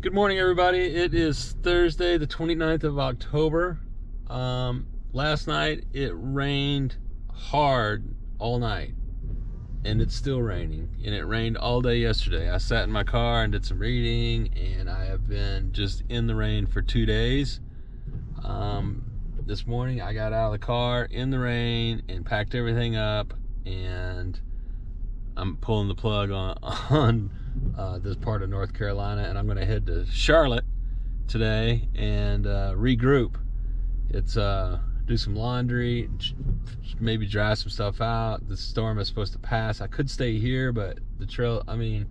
Good morning, everybody. It is Thursday, the 29th of October. Last night it rained hard all night, and it's still raining, and it rained all day yesterday. I sat in my car and did some reading, and I have been just in the rain for 2 days. This morning I got out of the car in the rain and packed everything up, and I'm pulling the plug on this part of North Carolina, and I'm going to head to Charlotte today and regroup. It's do some laundry, maybe dry some stuff out. The storm is supposed to pass. I could stay here, but the trail, I mean,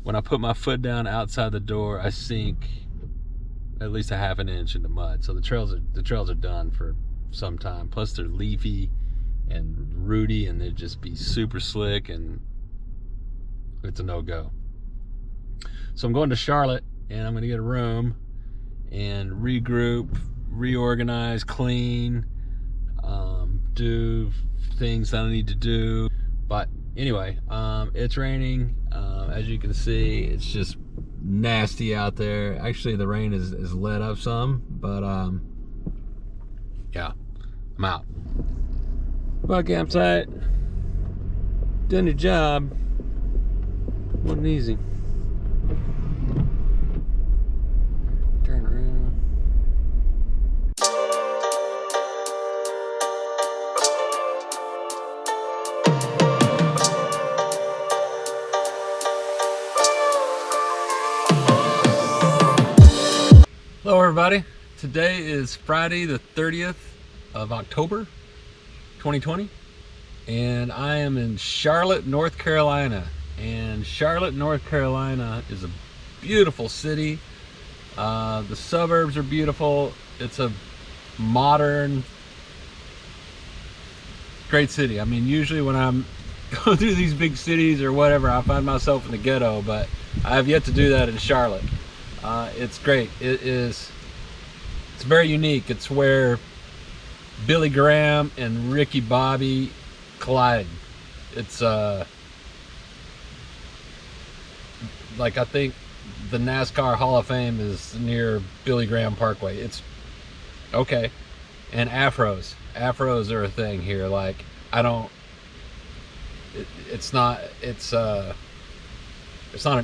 when I put my foot down outside the door, I sink at least a half an inch into mud. So the trails are done for some time. Plus they're leafy and rooty, and they'd just be super slick, and it's a no-go. So I'm going to Charlotte, and I'm going to get a room and regroup, reorganize, clean, do things that I need to do. But anyway, it's raining. As you can see, it's just nasty out there. Actually, the rain is let up some, but yeah, I'm out. Well, campsite, done your job. Wasn't easy. Turn around. Hello, everybody. Today is Friday, the 30th of October, 2020, and I am in Charlotte, North Carolina. And Charlotte, North Carolina is a beautiful city. The suburbs are beautiful. It's a modern, great city. I mean, usually when I'm going through these big cities or whatever, I find myself in the ghetto, but I have yet to do that in Charlotte. It's great. It's very unique. It's where Billy Graham and Ricky Bobby collide. It's like, I think the NASCAR Hall of Fame is near Billy Graham Parkway. It's okay. And afros are a thing here. Like, it's not an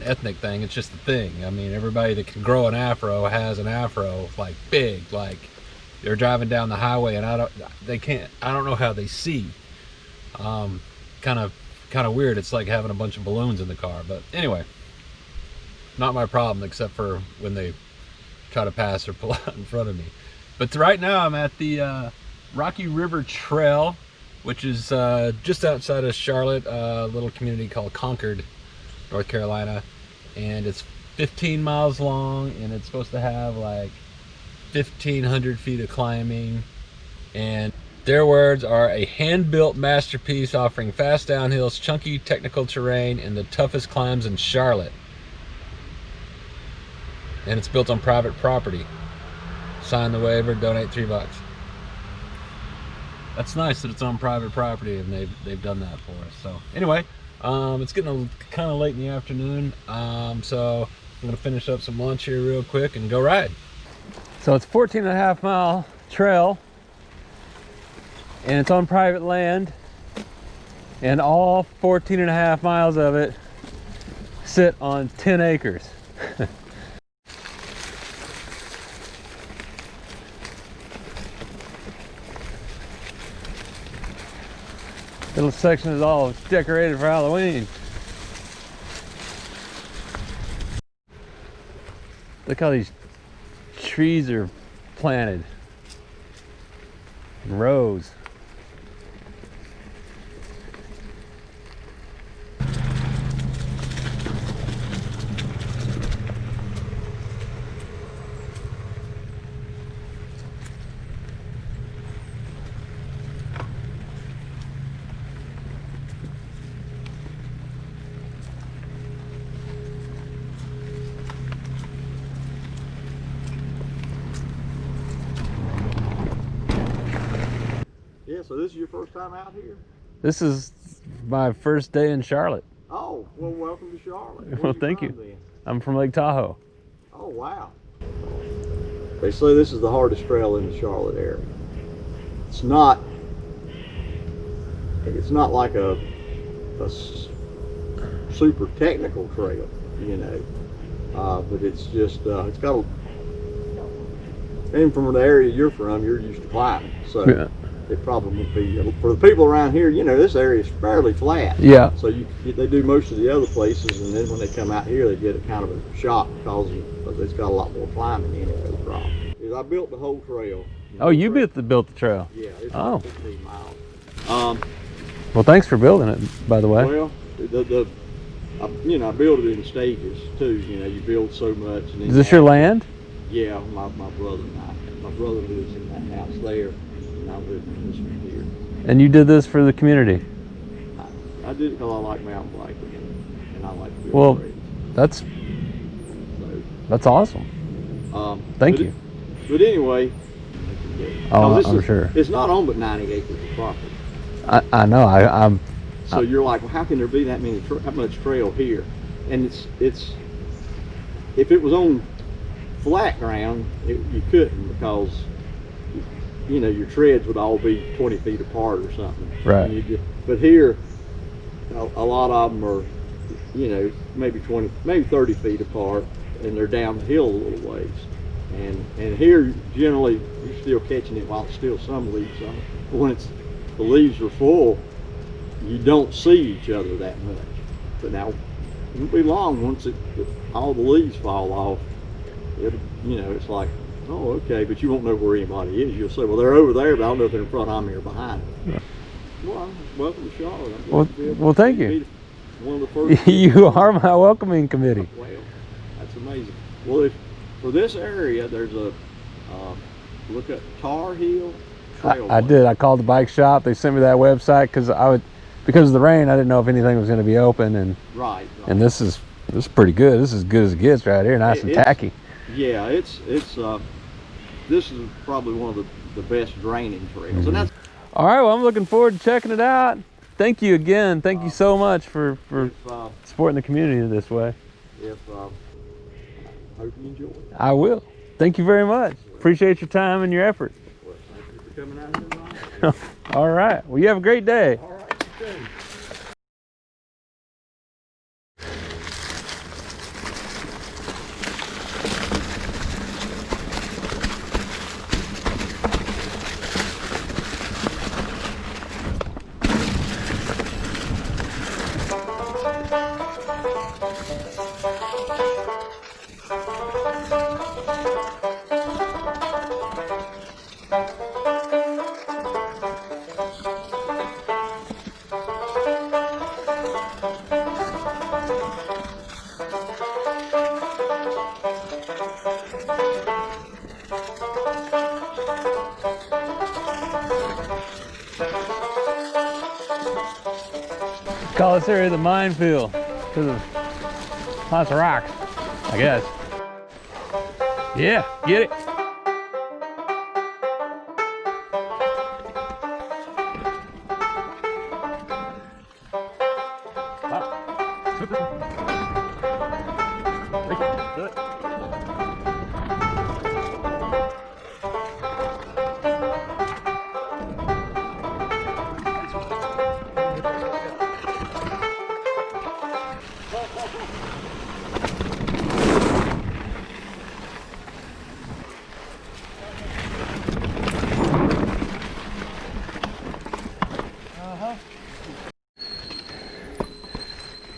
ethnic thing. It's just a thing. I mean, everybody that can grow an afro has an afro, like big. Like, they're driving down the highway and I don't know how they see. Kind of weird. It's like having a bunch of balloons in the car. But anyway, not my problem, except for when they try to pass or pull out in front of me. But right now I'm at the Rocky River Trail, which is just outside of Charlotte, a little community called Concord, North Carolina. And it's 15 miles long, and it's supposed to have like 1,500 feet of climbing. And their words are a hand-built masterpiece offering fast downhills, chunky technical terrain, and the toughest climbs in Charlotte. And it's built on private property. Sign the waiver, donate $3. That's nice that it's on private property, and they've done that for us. So anyway, it's getting kind of late in the afternoon, so I'm gonna finish up some lunch here real quick and go ride. So it's 14.5 mile trail, and it's on private land, and all 14.5 miles of it sit on 10 acres. Little section is all decorated for Halloween. Look how these trees are planted in rows. Yeah, so this is your first time out here? This is my first day in Charlotte. Oh, well, welcome to Charlotte. Well, thank you. Then? I'm from Lake Tahoe. Oh, wow. They say this is the hardest trail in the Charlotte area. It's not like a super technical trail, you know, but it's just, it's got a, and from the area you're from, you're used to climbing, so Yeah. it probably would be, for the people around here, you know, this area is fairly flat. Yeah. So they do most of the other places, and then when they come out here, they get a kind of a shock because it's got a lot more climbing in it. The problem is I built the whole trail. Oh, you built the trail. Yeah, it's Oh. like 15 miles. Well, thanks for building it, by the way. Well, you know, I build it in stages too. You know, you build so much. And then Is this your land? Yeah, my brother and I. My brother lives in that house there, and I live in this one here. And you did this for the community? I did it because I like mountain biking, and I like to build Well, trails. That's awesome. Thank you. But anyway, Oh, this I'm sure. It's not on but 90 acres of property. I know. I'm. So you're like, well, how can there be that much trail here? And it's if it was on flat ground, you couldn't, because you know your treads would all be 20 feet apart or something. Right. But here, a lot of them are, you know, maybe 30 feet apart, and they're downhill a little ways. And here, generally, you're still catching it while it's still some leaves on it. But when the leaves are full, you don't see each other that much. But now, it won't be long once all the leaves fall off. You know, it's like, oh, okay, but you won't know where anybody is. You'll say, well, they're over there, but I don't know if they're in front of me or behind me. Yeah. Well, welcome to Charlotte. Well, thank you. One of the first. You are my welcoming committee. Well, that's amazing. Well, for this area, there's a look at Tar Heel Trail. I did. I called the bike shop. They sent me that website because because of the rain, I didn't know if anything was going to be open. And right. And this is pretty good. This is as good as it gets right here. Nice and tacky. Yeah, it's this is probably one of the best draining trails. Mm-hmm. And that's all right. Well, I'm looking forward to checking it out. Thank you again. Thank you so much for supporting the community this way. Hope you enjoy it. I will. Thank you very much. Appreciate your time and your effort. Well, thank you for coming out here. All right. Well, you have a great day. All right, you too. Call this area the minefield because of lots of rocks, I guess. Yeah, get it.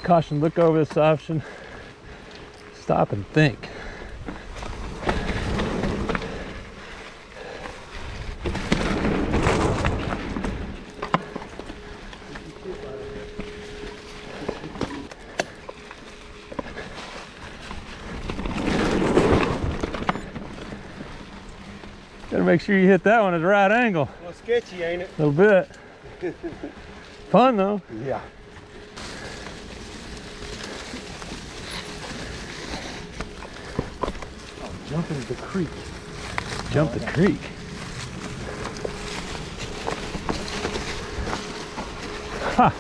Caution, look over this option. Stop and think. Gotta make sure you hit that one at the right angle. A little sketchy, ain't it? A little bit. Fun though. Yeah. Jump into the creek. Jump the creek. Ha!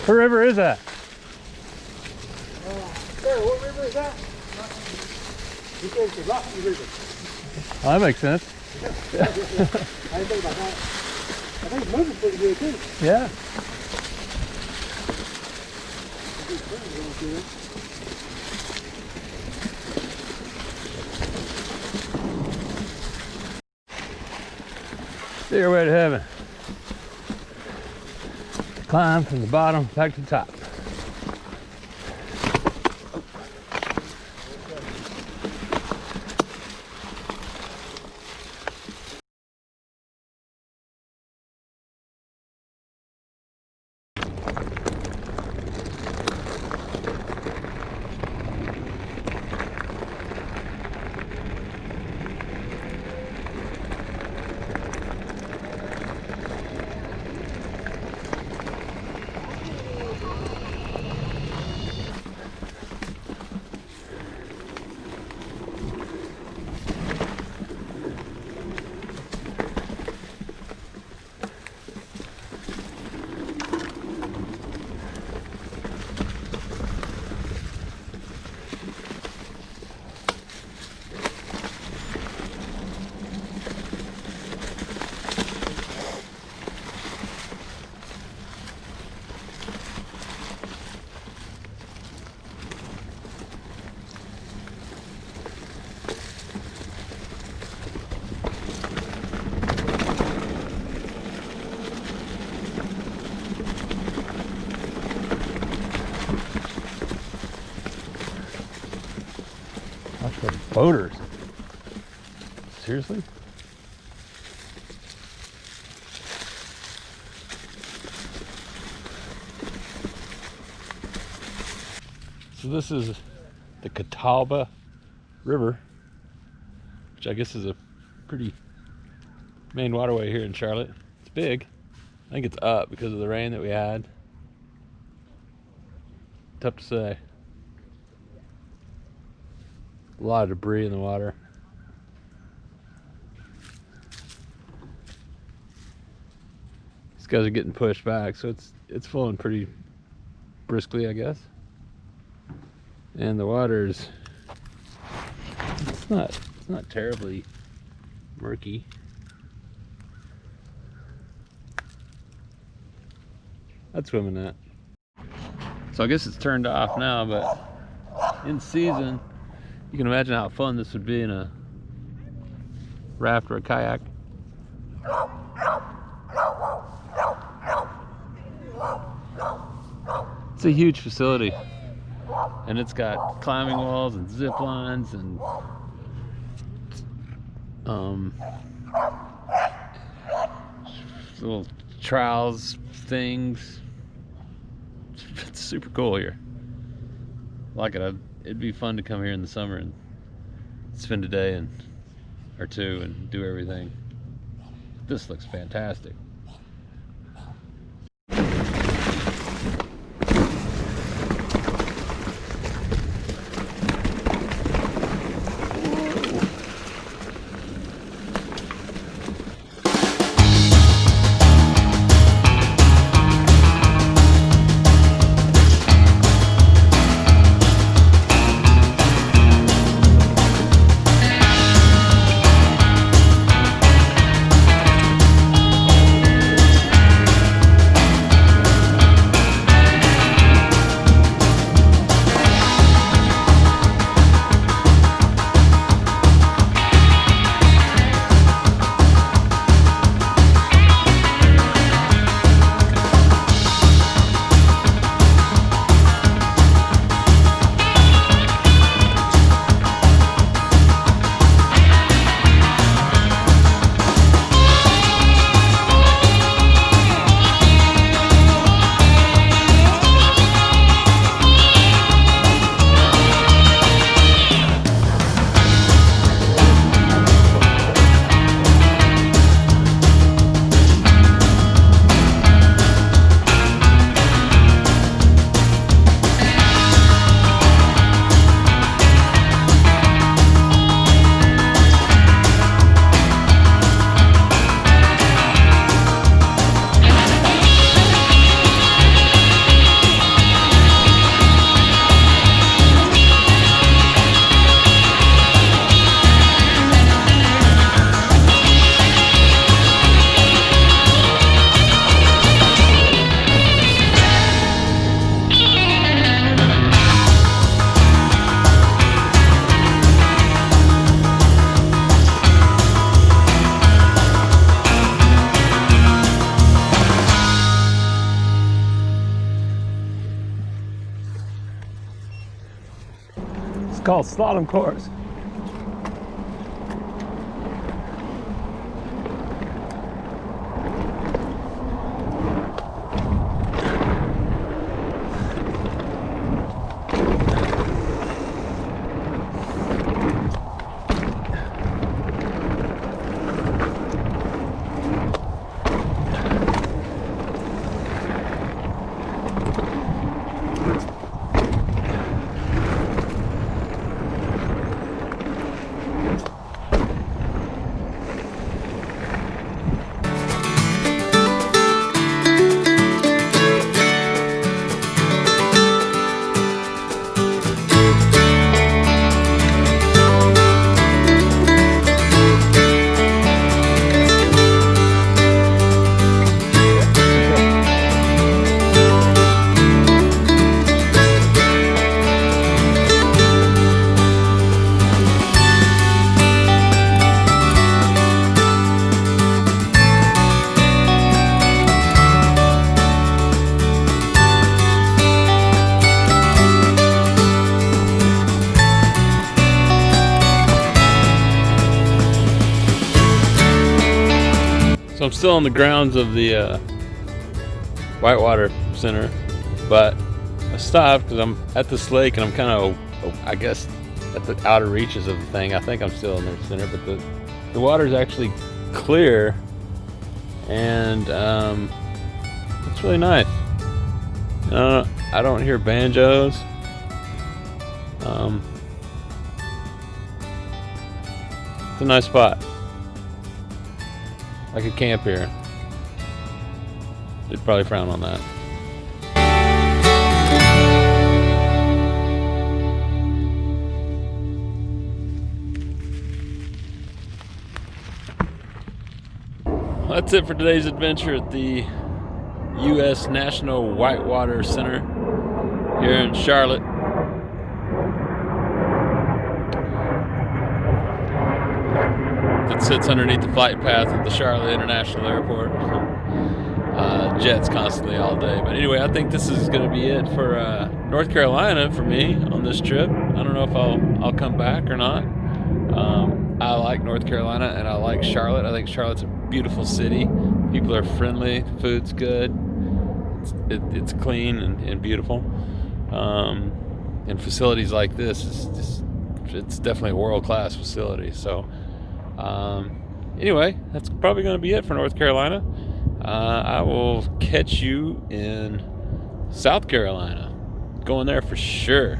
What river is that? Sarah, what river is that? He says the Rocky River. Oh, that makes sense. I didn't think about that. I think it's moving pretty good too. Yeah. Stairway to heaven. Climb from the bottom back to the top. Watch for boaters. Seriously? So this is the Catawba River, which I guess is a pretty main waterway here in Charlotte. It's big. I think it's up because of the rain that we had. Tough to say. A lot of debris in the water. These guys are getting pushed back, so it's flowing pretty briskly, I guess. And the water's it's not terribly murky. I'd swim in that. So I guess it's turned off now, but in season, you can imagine how fun this would be in a raft or a kayak. It's a huge facility, and it's got climbing walls and zip lines and little trials things. It's super cool here. Like it. It'd be fun to come here in the summer and spend a day or two and do everything. This looks fantastic. called slalom course. So I'm still on the grounds of the Whitewater Center, but I stopped because I'm at this lake and I'm kind of, I guess, at the outer reaches of the thing. I think I'm still in the center, but the water's actually clear, and it's really nice. I don't hear banjos. It's a nice spot. I could camp here. They'd probably frown on that. Well, that's it for today's adventure at the U.S. National Whitewater Center here in Charlotte. That sits underneath the flight path of the Charlotte International Airport. Jets constantly all day. But anyway, I think this is going to be it for North Carolina for me on this trip. I don't know if I'll come back or not. I like North Carolina and I like Charlotte. I think Charlotte's a beautiful city. People are friendly. Food's good. It's clean and beautiful. And facilities like this it's definitely a world-class facility. So anyway, that's probably going to be it for North Carolina. I will catch you in South Carolina. Going there for sure.